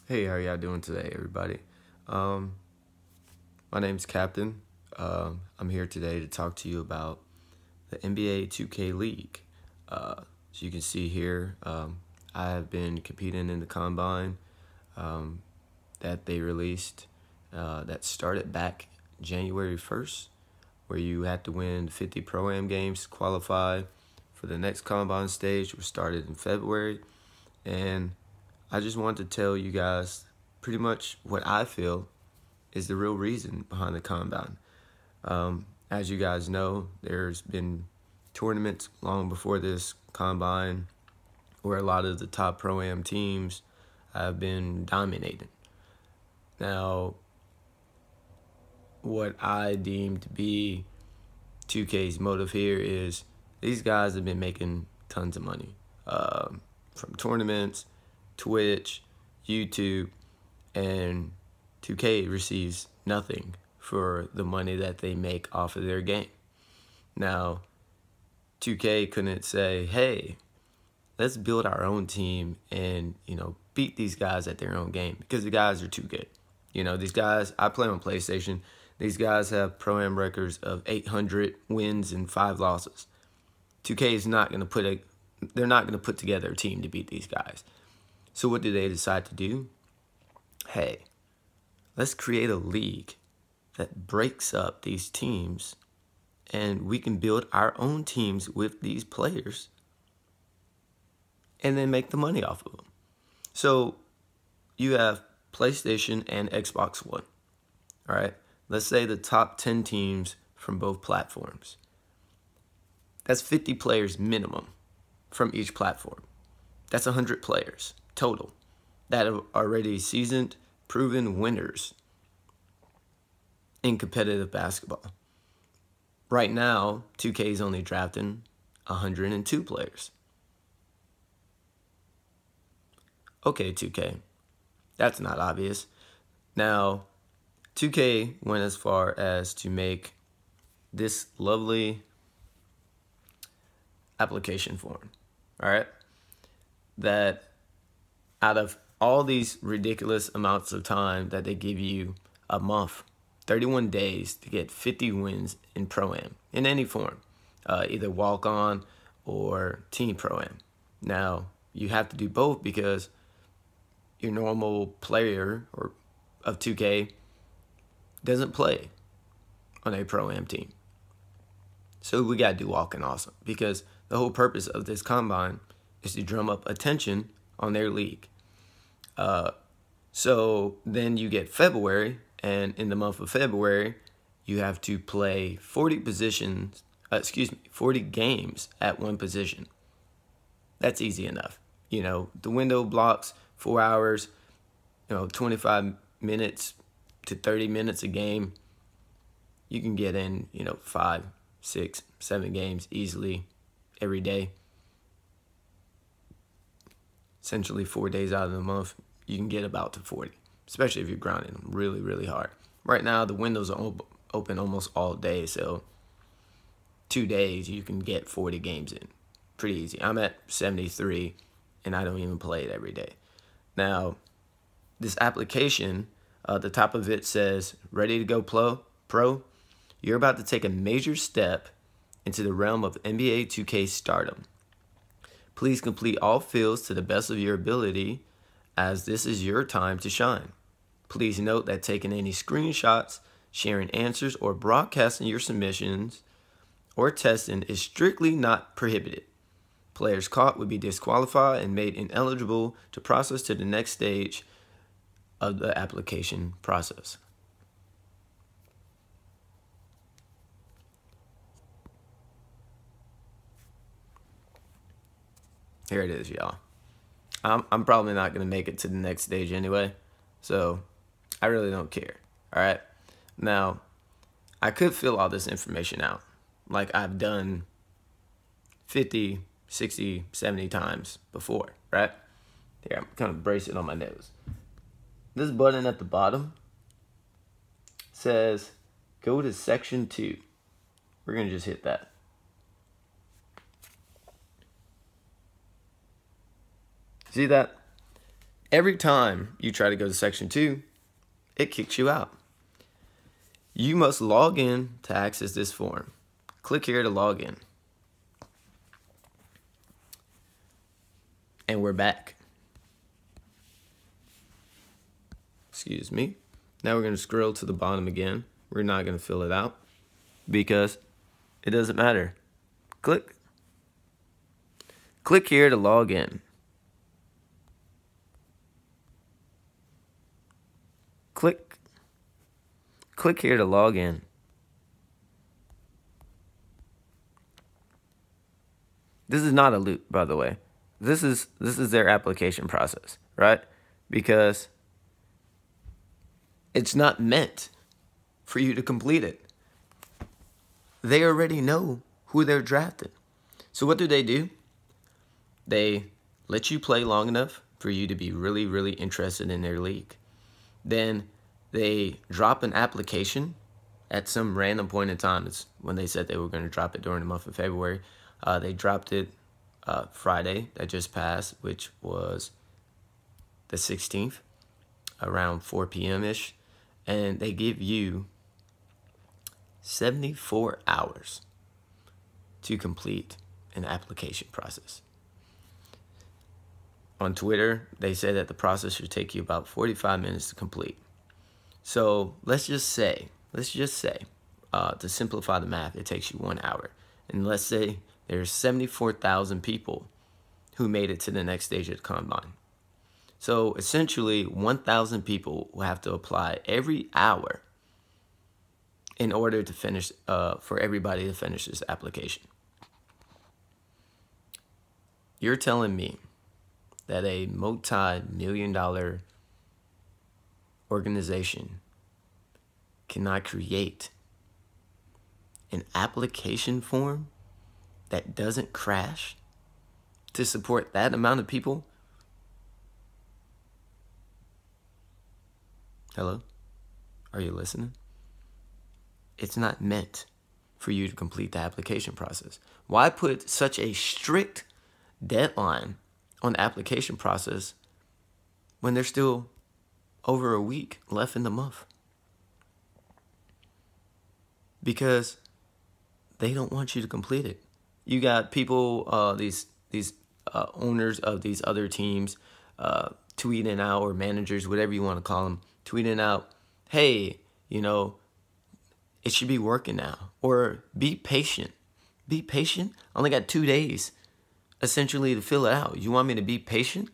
Hey, how y'all doing today, everybody? Um, my name's Captain. I'm here today to talk to you about the NBA 2k League. As you can see here, I have been competing in the combine that they released that started back January 1st, where you had to win 50 Pro-Am games to qualify for the next combine stage, which started in February. And I just wanted to tell you guys pretty much what I feel is the real reason behind the combine. As you guys know, there's been tournaments long before this combine where a lot of the top Pro-Am teams have been dominating. Now, what I deem to be 2K's motive here is these guys have been making tons of money from tournaments, Twitch, YouTube, and 2K receives nothing for the money that they make off of their game. Now, 2K couldn't say, hey, let's build our own team and, beat these guys at their own game because the guys are too good. These guys, I play on PlayStation. These guys have Pro-Am records of 800 wins and 5 losses. 2K is not going to they're not going to put together a team to beat these guys. So what do they decide to do? Hey, let's create a league that breaks up these teams and we can build our own teams with these players and then make the money off of them. So you have PlayStation and Xbox One. All right. Let's say the top 10 teams from both platforms. That's 50 players minimum from each platform. That's 100 players total that are already seasoned, proven winners in competitive basketball. Right now, 2K is only drafting 102 players. Okay, 2K, that's not obvious. Now, 2K went as far as to make this lovely application form, all right? That out of all these ridiculous amounts of time that they give you a month, 31 days to get 50 wins in Pro-Am in any form, either walk-on or team Pro-Am. Now, you have to do both because your normal player or of 2K doesn't play on a Pro-Am team. So we got to do walk-on also because the whole purpose of this combine is to drum up attention on their league. So then you get February, and in the month of February, you have to play 40 games at one position. That's easy enough. The window blocks 4 hours, 25 minutes to 30 minutes a game. You can get in, 5, 6, 7 games easily every day. Essentially 4 days out of the month, you can get about to 40, especially if you're grinding them really, really hard. Right now, the windows are open almost all day, so 2 days you can get 40 games in. Pretty easy. I'm at 73, and I don't even play it every day. Now, this application, the top of it says, ready to go pro. You're about to take a major step into the realm of NBA 2K stardom. Please complete all fields to the best of your ability as this is your time to shine. Please note that taking any screenshots, sharing answers, or broadcasting your submissions or testing is strictly not prohibited. Players caught would be disqualified and made ineligible to process to the next stage of the application process. Here it is, y'all. I'm probably not going to make it to the next stage anyway, so I really don't care, all right? Now, I could fill all this information out like I've done 50, 60, 70 times before, right? Here, I'm kind of bracing on my nose. This button at the bottom says, go to section 2. We're going to just hit that. See that? Every time you try to go to Section 2, it kicks you out. You must log in to access this form. Click here to log in. And we're back. Excuse me. Now we're going to scroll to the bottom again. We're not going to fill it out because it doesn't matter. Click here to log in. Click here to log in. This is not a loop, by the way. This is their application process, right? Because it's not meant for you to complete it. They already know who they're drafting. So what do? They let you play long enough for you to be really, really interested in their league. Then they drop an application at some random point in time. It's when they said they were going to drop it during the month of February. They dropped it Friday that just passed, which was the 16th, around 4 p.m.-ish. And they give you 74 hours to complete an application process. On Twitter, they say that the process should take you about 45 minutes to complete. So let's just say, to simplify the math, it takes you 1 hour. And let's say there's 74,000 people who made it to the next stage of the combine. So essentially, 1,000 people will have to apply every hour in order to finish, for everybody to finish this application. You're telling me that a multi-million-dollar organization cannot create an application form that doesn't crash to support that amount of people? Hello? Are you listening? It's not meant for you to complete the application process. Why put such a strict deadline on the application process when there's still over a week left in the month? Because they don't want you to complete it. You got people, these owners of these other teams, tweeting out, or managers, whatever you want to call them, tweeting out, hey, it should be working now. Or be patient. Be patient? I only got 2 days, essentially, to fill it out. You want me to be patient?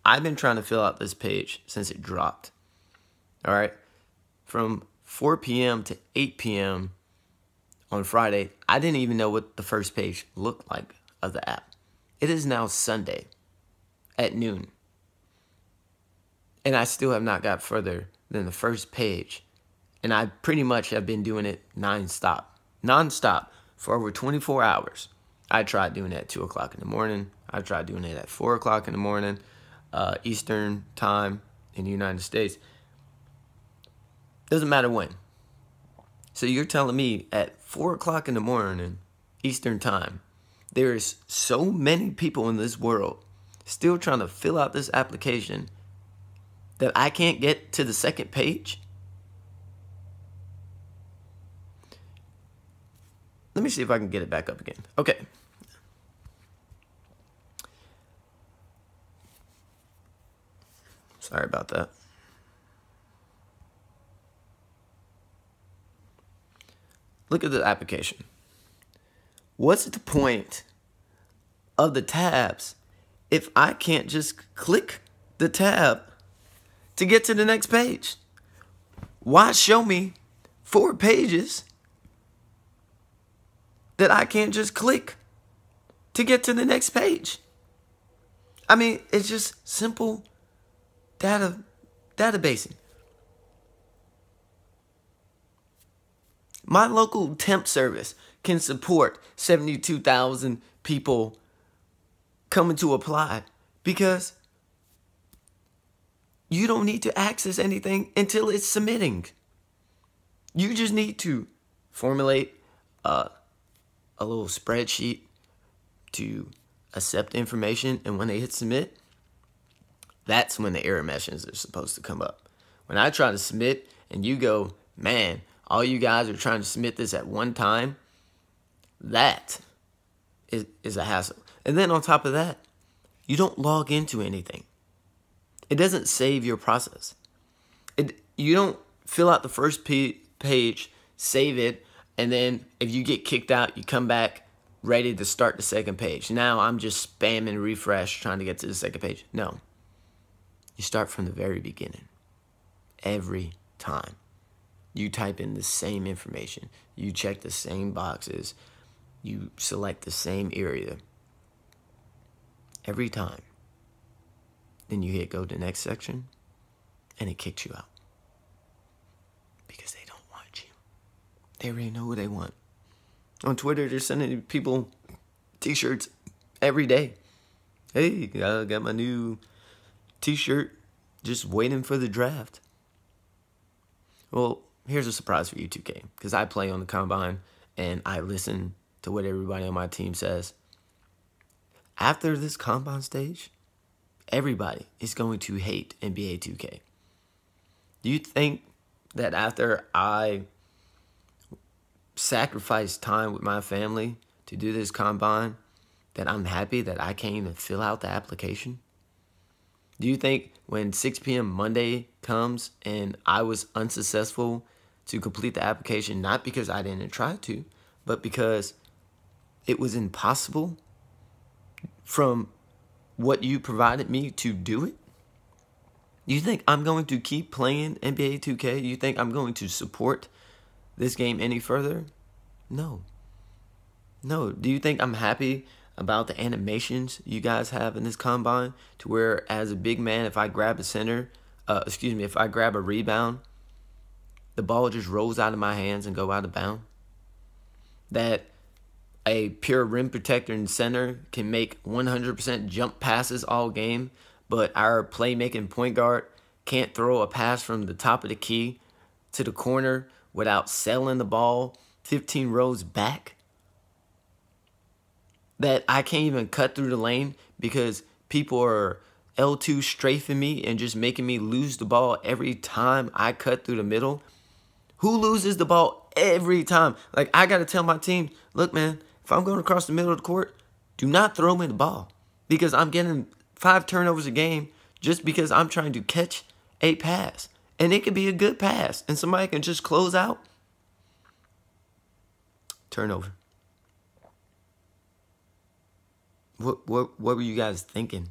I've been trying to fill out this page since it dropped. All right? From 4 p.m. to 8 p.m. on Friday, I didn't even know what the first page looked like of the app. It is now Sunday at noon. And I still have not got further than the first page. And I pretty much have been doing it nonstop for over 24 hours. I tried doing it at 2 o'clock in the morning. I tried doing it at 4 o'clock in the morning, Eastern time in the United States. Doesn't matter when. So you're telling me at 4 o'clock in the morning, Eastern time, there's so many people in this world still trying to fill out this application that I can't get to the second page? Let me see if I can get it back up again. Okay. Sorry about that. Look at the application. What's the point of the tabs if I can't just click the tab to get to the next page? Why show me 4 pages that I can't just click to get to the next page? I mean, it's just simple databasing. My local temp service can support 72,000 people coming to apply because you don't need to access anything until it's submitting. You just need to formulate a little spreadsheet to accept information, and when they hit submit, That's when the error messages are supposed to come up. When I try to submit and you go, man, all you guys are trying to submit this at one time, that is a hassle. And then on top of that, you don't log into anything. It doesn't save your process. You don't fill out the first page, save it, and then if you get kicked out, you come back ready to start the second page. Now I'm just spamming refresh trying to get to the second page. No. You start from the very beginning. Every time. You type in the same information. You check the same boxes. You select the same area. Every time. Then you hit go to the next section, and it kicks you out. Because they don't want you. They already know who they want. On Twitter, they're sending people t-shirts every day. Hey, I got my new t-shirt, just waiting for the draft. Well, here's a surprise for you, 2K, because I play on the Combine, and I listen to what everybody on my team says. After this Combine stage, everybody is going to hate NBA 2K. Do you think that after I sacrifice time with my family to do this Combine, that I'm happy that I can't even fill out the application? Do you think when 6 p.m. Monday comes and I was unsuccessful to complete the application, not because I didn't try to, but because it was impossible from what you provided me to do it? You think I'm going to keep playing NBA 2K? You think I'm going to support this game any further? No. No. Do you think I'm happy about the animations you guys have in this Combine, to where as a big man, if I grab a if I grab a rebound, the ball just rolls out of my hands and go out of bounds? That a pure rim protector and center can make 100% jump passes all game, but our playmaking point guard can't throw a pass from the top of the key to the corner without selling the ball 15 rows back? That I can't even cut through the lane because people are L2 strafing me and just making me lose the ball every time I cut through the middle? Who loses the ball every time? Like, I got to tell my team, look, man, if I'm going across the middle of the court, do not throw me the ball, because I'm getting 5 turnovers a game just because I'm trying to catch a pass. And it could be a good pass, and somebody can just close out. Turnover. What were you guys thinking?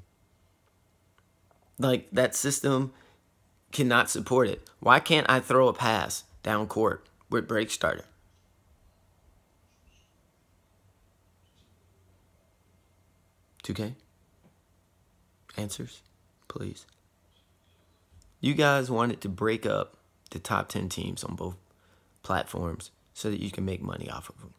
Like, that system cannot support it. Why can't I throw a pass down court with break starter? $2K? Answers, please. You guys wanted to break up the top 10 teams on both platforms so that you can make money off of them.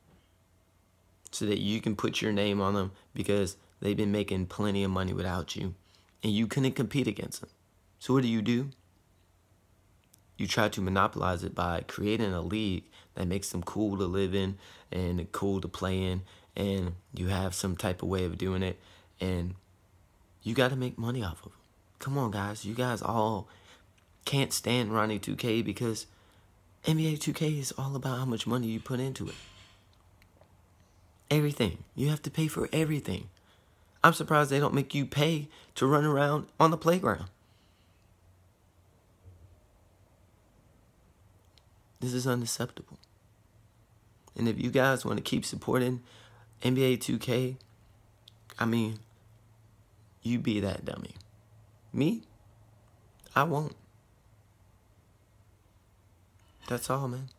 So that you can put your name on them, because they've been making plenty of money without you. And you couldn't compete against them. So what do? You try to monopolize it by creating a league that makes them cool to live in and cool to play in. And you have some type of way of doing it. And you got to make money off of them. Come on, guys. You guys all can't stand Ronnie 2K because NBA 2K is all about how much money you put into it. Everything. You have to pay for everything. I'm surprised they don't make you pay to run around on the playground. This is unacceptable. And if you guys want to keep supporting NBA 2K, I mean, you be that dummy. Me? I won't. That's all, man.